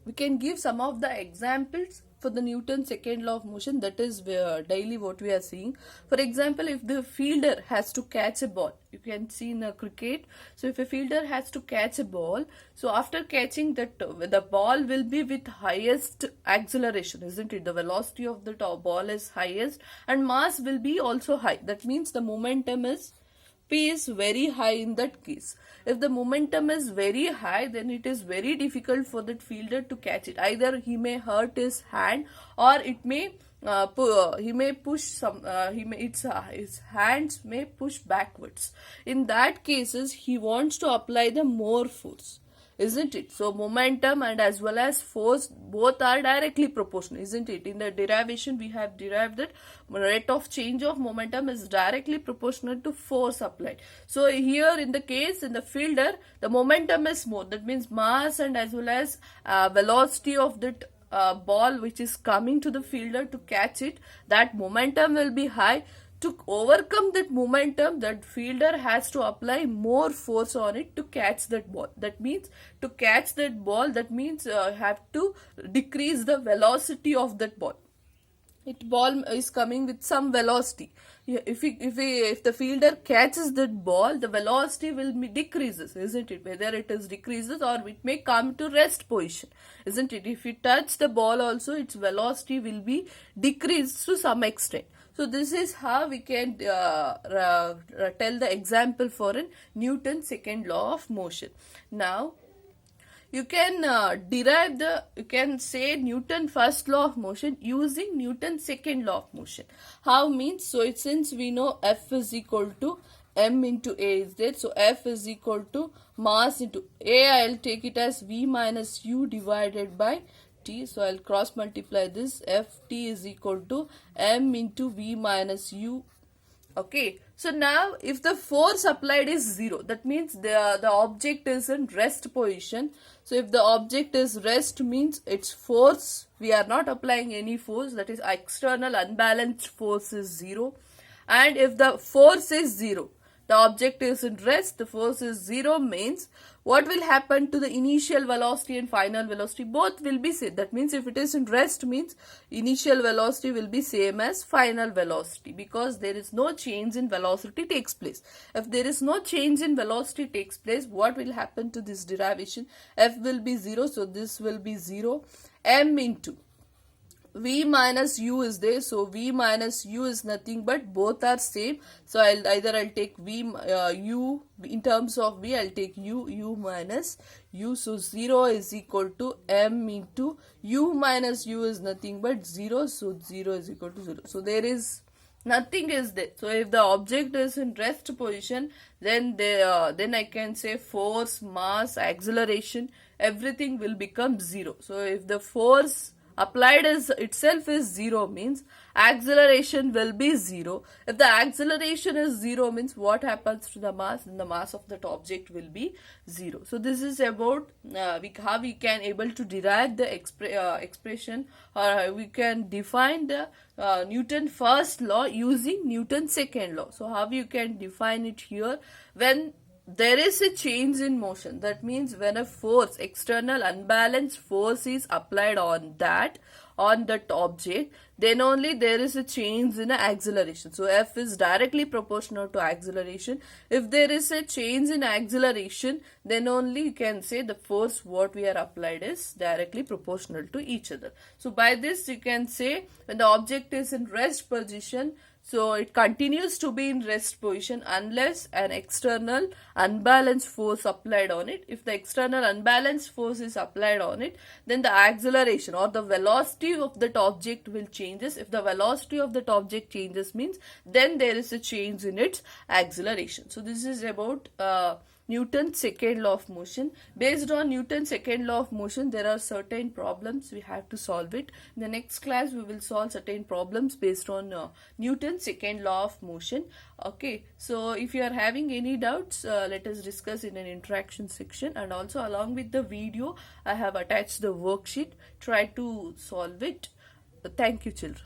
we can give some of the examples for the Newton's second law of motion. That is daily what we are seeing. For example, if the fielder has to catch a ball, you can see in a cricket. So if a fielder has to catch a ball, so after catching that, the ball will be with highest acceleration, isn't it? The velocity of the ball is highest and mass will be also high. That means the momentum is P is very high in that case. If the momentum is very high, then it is very difficult for that fielder to catch it. Either he may hurt his hand, or it may he may push some. His hands may push backwards. In that cases, he wants to apply the more force, isn't it? So momentum and as well as force both are directly proportional, isn't it? In the derivation we have derived that rate of change of momentum is directly proportional to force applied. So here in the case in the fielder, the momentum is more, that means mass and as well as velocity of that ball which is coming to the fielder to catch it, that momentum will be high. To overcome that momentum, that fielder has to apply more force on it to catch that ball. That means to catch that ball, that means have to decrease the velocity of that ball. It ball is coming with some velocity. If the fielder catches that ball, the velocity will be decreases, isn't it? Whether it is decreases or it may come to rest position, isn't it? If you touch the ball also, its velocity will be decreased to some extent. So this is how we can tell the example for a Newton's second law of motion. Now you can you can say Newton's first law of motion using Newton's second law of motion. How means, so since we know F is equal to M into A is there, so F is equal to mass into A, I'll take it as V minus U divided by T. So I'll cross multiply this. Ft is equal to M into V minus U. Okay, so now if the force applied is 0, that means the object is in rest position. So if the object is rest, means its force, we are not applying any force, that is external unbalanced force is 0. And if the force is 0, the object is in rest, the force is 0, means what will happen to the initial velocity and final velocity? Both will be same. That means if it is in rest, means initial velocity will be same as final velocity, because there is no change in velocity takes place. If there is no change in velocity takes place, what will happen to this derivation? F will be 0, so this will be 0. M into V minus U is there, so V minus U is nothing but both are same. So I'll take V U in terms of V, I'll take U minus U. So 0 is equal to M into U minus U is nothing but 0. So 0 is equal to 0. So there is nothing is there. So if the object is in rest position, then I can say force, mass, acceleration, everything will become 0. So if the force applied is itself is 0, means acceleration will be 0. If the acceleration is 0, means what happens to the mass? And the mass of that object will be 0. So this is about how we can able to derive the expression, or we can define the Newton's first law using Newton's second law. So how you can define it here? When there is a change in motion, that means when a force, external unbalanced force is applied on that object, then only there is a change in acceleration. So F is directly proportional to acceleration. If there is a change in acceleration, then only you can say the force what we are applied is directly proportional to each other. So by this you can say when the object is in rest position, so it continues to be in rest position unless an external unbalanced force applied on it. If the external unbalanced force is applied on it, then the acceleration or the velocity of that object will changes. If the velocity of that object changes, means then there is a change in its acceleration. So this is about Newton's second law of motion. Based on Newton's second law of motion, there are certain problems we have to solve it. In the next class, we will solve certain problems based on Newton's second law of motion. Okay, so if you are having any doubts, let us discuss in an interaction section, and also along with the video, I have attached the worksheet. Try to solve it. Thank you, children.